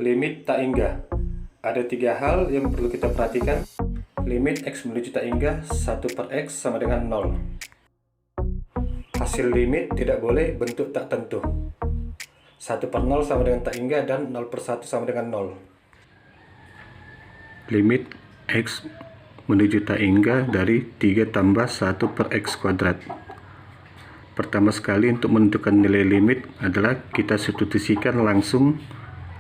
Limit tak hingga. Ada tiga hal yang perlu kita perhatikan. Limit X menuju tak hingga 1/X sama dengan 0. Hasil limit tidak boleh bentuk tak tentu. 1/0 sama dengan tak hingga dan 0/1 sama dengan 0. Limit X menuju tak hingga dari 3 tambah 1/X². Pertama sekali untuk menentukan nilai limit adalah kita substitusikan langsung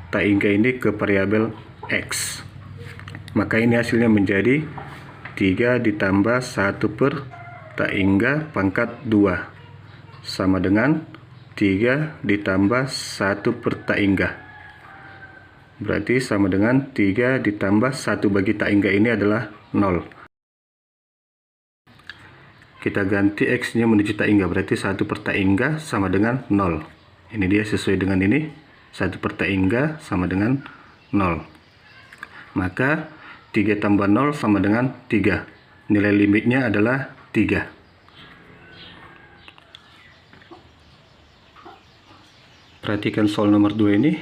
tak hingga ini ke variabel X. Maka ini hasilnya menjadi 3 ditambah 1 per tak hingga pangkat 2 sama dengan 3 ditambah 1 per tak hingga. Berarti sama dengan 3 ditambah 1 bagi tak hingga ini adalah 0. Kita ganti X nya menuju tak hingga, berarti 1 per tak hingga sama dengan 0. Ini dia sesuai dengan ini, 1 per tak hingga sama dengan 0. Maka 3 tambah 0 sama dengan 3. Nilai limitnya adalah 3. Perhatikan soal nomor 2 ini.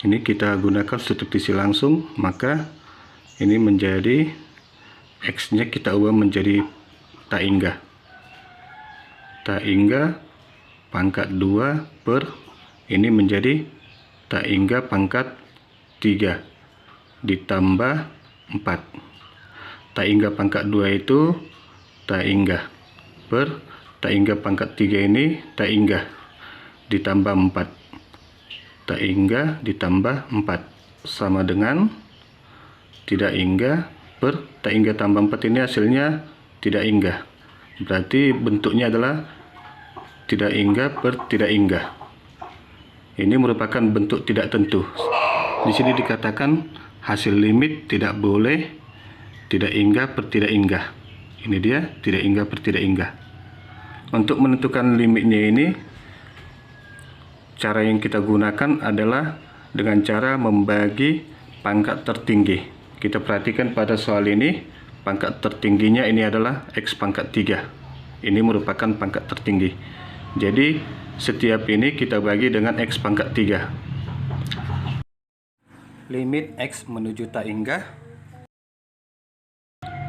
Ini kita gunakan substitusi langsung, maka ini menjadi X-nya kita ubah menjadi tak hingga. Tak hingga pangkat 2 per ini menjadi tak hingga pangkat 3 ditambah 4. Tak hingga pangkat 2 itu tak hingga per tak hingga pangkat 3 ini tak hingga ditambah 4. Tak hingga ditambah 4 sama dengan tidak hingga per tak hingga tambah 4 ini hasilnya tidak hingga. Berarti bentuknya adalah tidak hingga per tidak hingga. Ini merupakan bentuk tidak tentu. Di sini dikatakan hasil limit tidak boleh tidak hingga per tidak hingga. Ini dia tidak hingga per tidak hingga. Untuk menentukan limitnya ini, cara yang kita gunakan adalah dengan cara membagi pangkat tertinggi. Kita perhatikan pada soal ini, pangkat tertingginya ini adalah X pangkat 3. Ini merupakan pangkat tertinggi. Jadi setiap ini kita bagi dengan X pangkat 3. Limit X menuju tak hingga,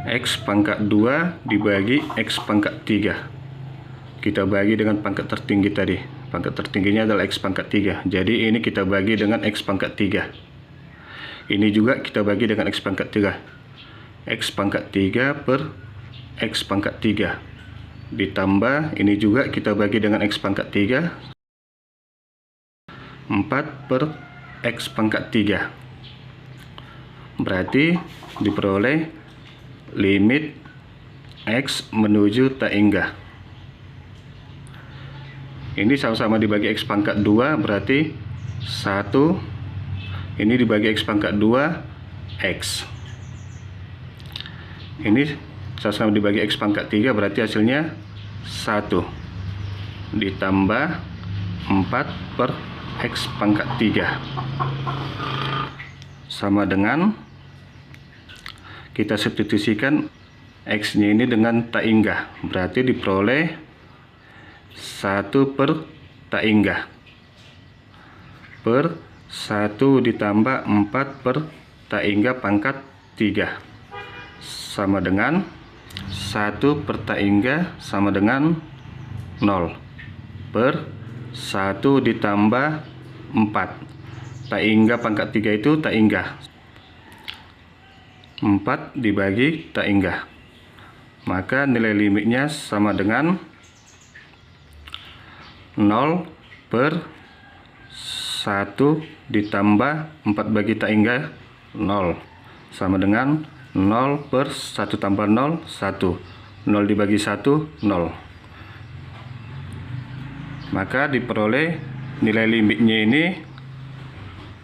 X pangkat 2 dibagi X pangkat 3. Kita bagi dengan pangkat tertinggi tadi. Pangkat tertingginya adalah X pangkat 3. Jadi ini kita bagi dengan X pangkat 3. Ini juga kita bagi dengan X pangkat 3. X pangkat 3 per X pangkat 3. Ditambah ini juga kita bagi dengan X pangkat 3. 4 per X pangkat 3. Berarti diperoleh limit X menuju tak hingga. Ini sama-sama dibagi X pangkat 2, berarti 1. Ini dibagi X pangkat 2, X. Ini sama-sama dibagi X pangkat 3, berarti hasilnya 1. Ditambah 4 per X pangkat 3. Sama dengan kita substitusikan X-nya ini dengan tak hingga. Berarti diperoleh 1 per tak hingga per 1 ditambah 4 per tak hingga pangkat 3 sama dengan 1 per tak hingga sama dengan 0 per 1 ditambah 4. Tak hingga pangkat 3 itu tak hingga. 4 dibagi tak hingga. Maka nilai limitnya sama dengan 0 per 1 ditambah 4 bagi tak hingga 0 sama dengan 0 per 1 tambah 0, 1. 0 dibagi 1, 0. Maka diperoleh nilai limitnya ini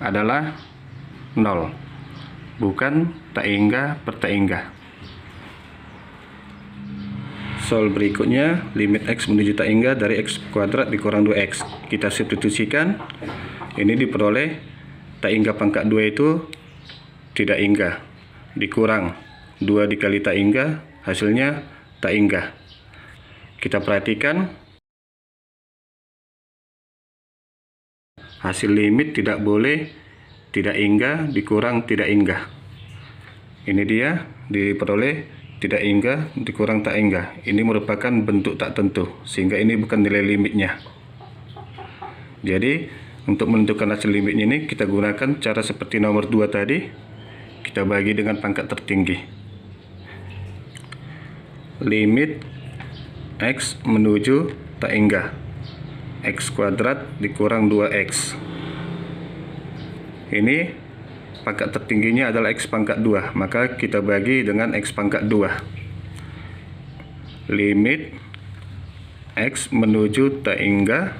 adalah 0. Bukan tak hingga per tak hingga. Soal berikutnya, limit X menuju tak hingga dari X² dikurang 2X. Kita substitusikan. Ini diperoleh tak hingga pangkat 2 itu tidak hingga. Dikurang 2 dikali tak hingga, hasilnya tak hingga. Kita perhatikan hasil limit tidak boleh tidak inggah dikurang tidak inggah. Ini dia diperoleh tidak inggah dikurang tak inggah. Ini merupakan bentuk tak tentu, sehingga ini bukan nilai limitnya. Jadi untuk menentukan hasil limitnya ini kita gunakan cara seperti nomor 2 tadi. Kita bagi dengan pangkat tertinggi. Limit X menuju tak inggah, X kuadrat dikurang 2X. Ini pangkat tertingginya adalah X pangkat 2, maka kita bagi dengan X pangkat 2. Limit X menuju tak inggah,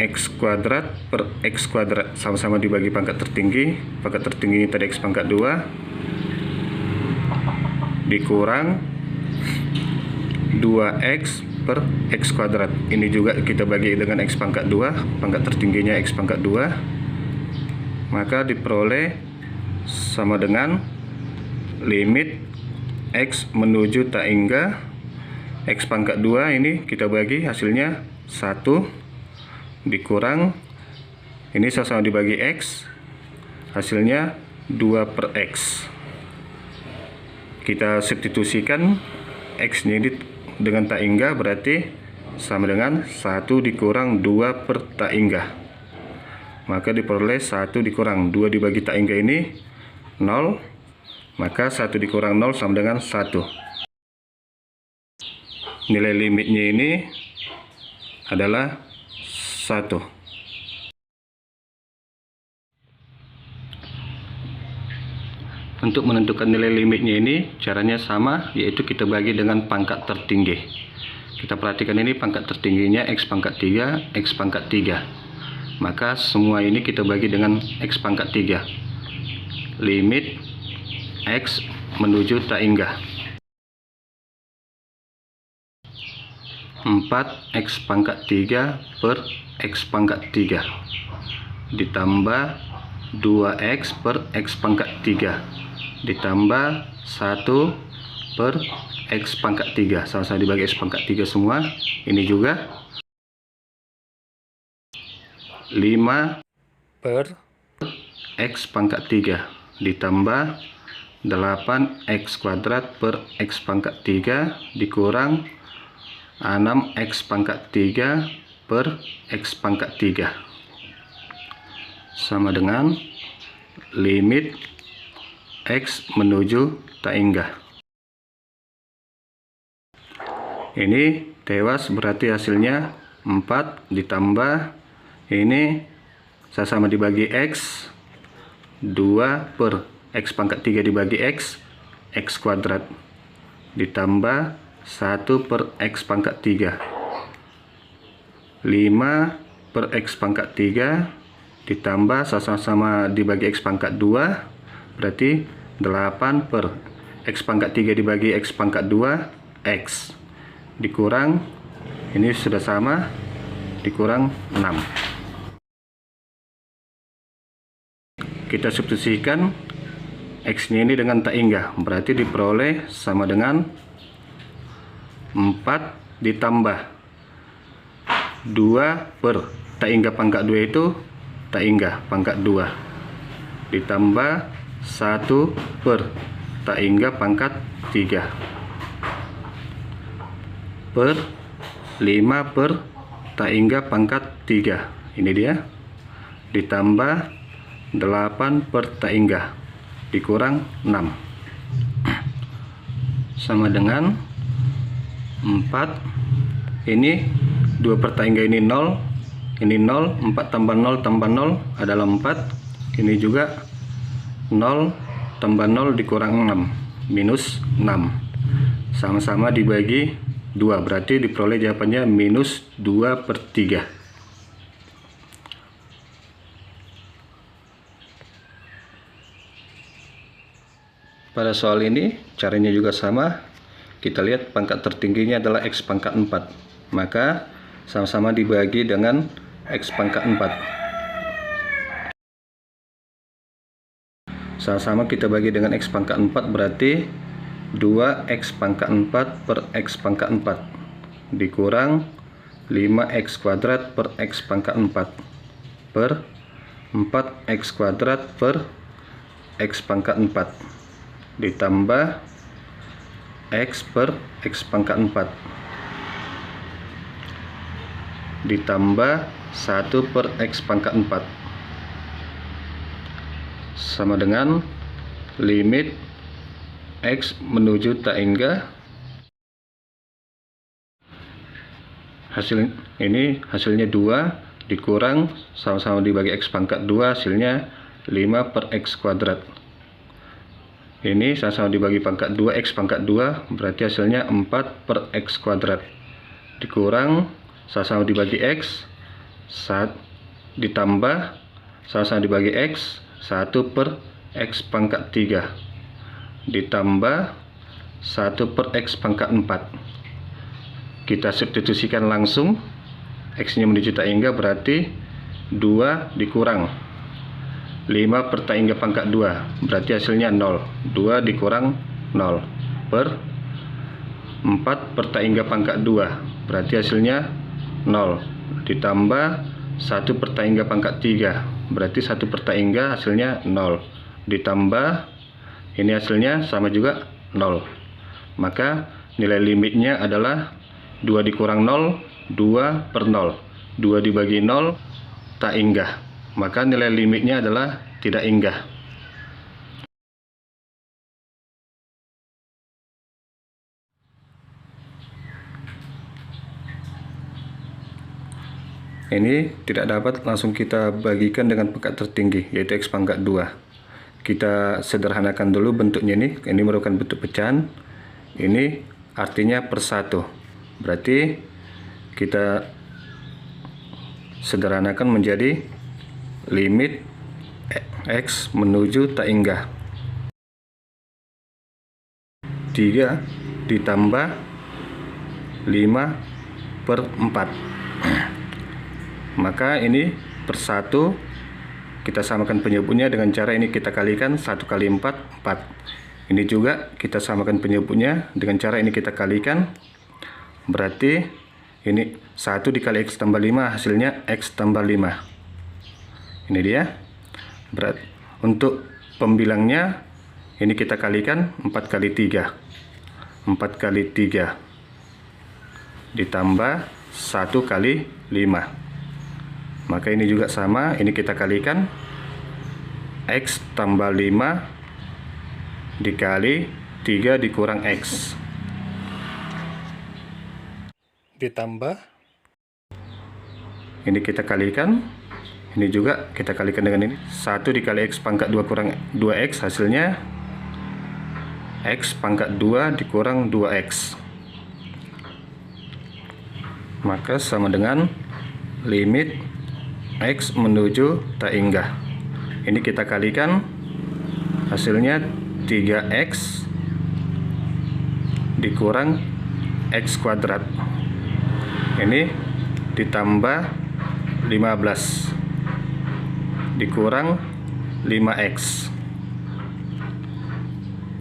X kuadrat per X kuadrat, sama-sama dibagi pangkat tertinggi. Pangkat tertinggi tadi X pangkat 2 dikurang 2X per X kuadrat. Ini juga kita bagi dengan X pangkat 2, pangkat tertingginya X pangkat 2, maka diperoleh sama dengan limit X menuju tak inggah, X pangkat 2 ini kita bagi hasilnya 1 dikurang, ini sama-sama dibagi X, hasilnya 2 per X. Kita substitusikan X nya ini dengan tak inggah, berarti sama dengan 1 dikurang 2 per tak inggah. Maka diperoleh 1 dikurang 2 dibagi tak inggah ini 0, maka 1 dikurang 0 sama dengan 1. Nilai limitnya ini adalah 1. Untuk menentukan nilai limitnya ini caranya sama, yaitu kita bagi dengan pangkat tertinggi. Kita perhatikan ini pangkat tertingginya X pangkat 3, X pangkat 3. Maka semua ini kita bagi dengan X pangkat 3. Limit X menuju tak inggah 4X pangkat 3 per X pangkat 3 ditambah 2X per X pangkat 3 ditambah 1 per X pangkat 3, sama-sama dibagi X pangkat 3 semua. Ini juga 5 per X pangkat 3 ditambah 8X kuadrat per X pangkat 3 dikurang 6X pangkat 3 per X pangkat 3 sama dengan limit X menuju tak inggah. Ini tewas, berarti hasilnya 4 ditambah ini sama-sama dibagi X, 2 per X pangkat 3 dibagi X, X kuadrat ditambah 1 per X pangkat 3, 5 per X pangkat 3 ditambah sama-sama dibagi X pangkat 2, berarti 8 per X pangkat 3 dibagi X pangkat 2, X dikurang, ini sudah sama, dikurang 6. Kita substitusikan X ini dengan tak inggah, berarti diperoleh sama dengan 4 ditambah 2 per tak inggah pangkat 2 itu tak inggah pangkat 2 ditambah 1 per tak inggah pangkat 3 per 5 per tak inggah pangkat 3, ini dia, ditambah 8 per tak inggah dikurang 6 sama dengan 4, ini 2 per tak inggah ini 0, ini 0, 4 tambah 0 tambah 0 adalah 4, ini juga 0 tambah 0 dikurang 6 minus 6, sama-sama dibagi 2, berarti diperoleh jawabannya minus 2 per 3. Pada soal ini caranya juga sama. Kita lihat pangkat tertingginya adalah X pangkat 4, maka sama-sama dibagi dengan X pangkat 4. Sama-sama kita bagi dengan X pangkat 4, berarti 2X pangkat 4 per X pangkat 4 dikurang 5X kuadrat per X pangkat 4 per 4x kuadrat per x pangkat 4 ditambah x per x pangkat 4 ditambah 1 per x pangkat 4 sama dengan limit x menuju tak hingga hasilnya 2 dikurang sama-sama dibagi x pangkat 2, hasilnya 5 per x kuadrat. Ini sama-sama dibagi pangkat 2, x pangkat 2, berarti hasilnya 4 per x kuadrat. Dikurang sama-sama dibagi x, ditambah sama-sama dibagi x, 1 per x pangkat 3 ditambah 1 per x pangkat 4. Kita substitusikan langsung, x nya menuju tak hingga berarti 2 dikurang 5 per tak hingga pangkat 2, berarti hasilnya 0. 2 dikurang 0 per 4 per tak hingga pangkat 2, berarti hasilnya 0. Ditambah 1 per tak hingga pangkat 3, berarti 1 per tak hingga hasilnya 0. Ditambah ini hasilnya sama juga 0. Maka nilai limitnya adalah 2 dikurang 0, 2 per 0. 2 dibagi 0, tak inggah. Maka nilai limitnya adalah tidak inggah. Ini tidak dapat langsung kita bagikan dengan pangkat tertinggi, yaitu x pangkat 2. Kita sederhanakan dulu bentuknya ini. Ini merupakan bentuk pecahan. Ini artinya per 1. Berarti kita sederhanakan menjadi limit x menuju tak hingga 3 ditambah 5 per 4. Maka ini per 1 kita samakan penyebutnya dengan cara ini, kita kalikan 1 kali 4, 4. Ini juga kita samakan penyebutnya dengan cara ini, kita kalikan. Berarti ini 1 dikali x tambah 5, hasilnya x tambah 5. Ini dia. Berat. Untuk pembilangnya ini kita kalikan 4 kali 3. 4 kali 3 ditambah 1 kali 5. Maka ini juga sama, ini kita kalikan x tambah 5 dikali 3 dikurang x ditambah ini kita kalikan, ini juga kita kalikan dengan ini, 1 dikali x pangkat 2 kurang 2x, hasilnya x pangkat 2 dikurang 2x. Maka sama dengan limit x menuju tak hingga. Ini kita kalikan, hasilnya 3x dikurang x kuadrat. Ini ditambah 15 dikurang 5x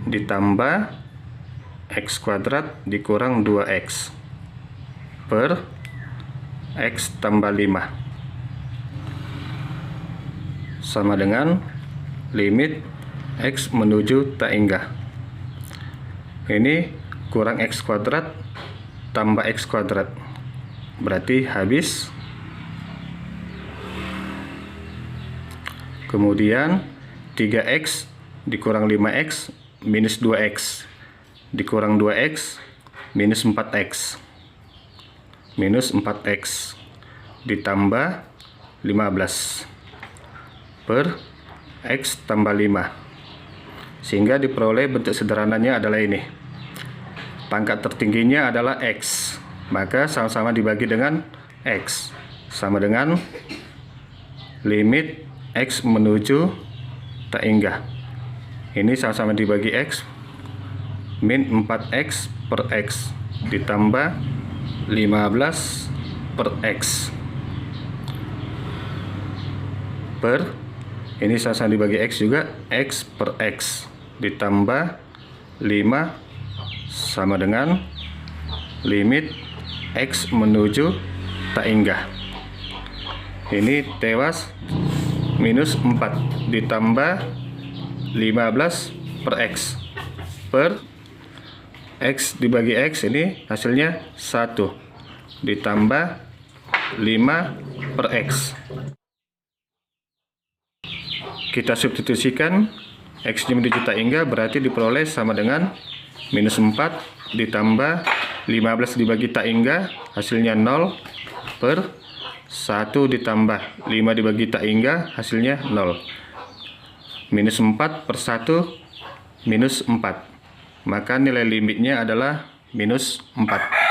ditambah x kuadrat dikurang 2x per x tambah 5 sama dengan limit x menuju tak hingga. Ini kurang x kuadrat tambah x kuadrat, berarti habis. Kemudian 3x dikurang 5x minus 2x dikurang 2x minus 4x ditambah 15 per x tambah 5, sehingga diperoleh bentuk sederhananya adalah ini. Pangkat tertingginya adalah x, maka sama-sama dibagi dengan x, sama dengan limit x menuju tak hingga. Ini sama-sama dibagi x, min 4x per x ditambah 15 per x per ini sama-sama dibagi x juga, x per x ditambah 5 sama dengan limit x menuju tak hingga. Ini tewas minus 4 ditambah 15 per X. Per X dibagi X ini hasilnya 1 ditambah 5 per X. Kita substitusikan X-nya menuju tak hingga, berarti diperoleh sama dengan minus 4 ditambah 15 dibagi tak hingga, hasilnya 0 per 1 ditambah 5 dibagi tak hingga, hasilnya 0. Minus 4 per 1 minus 4. Maka nilai limitnya adalah minus 4.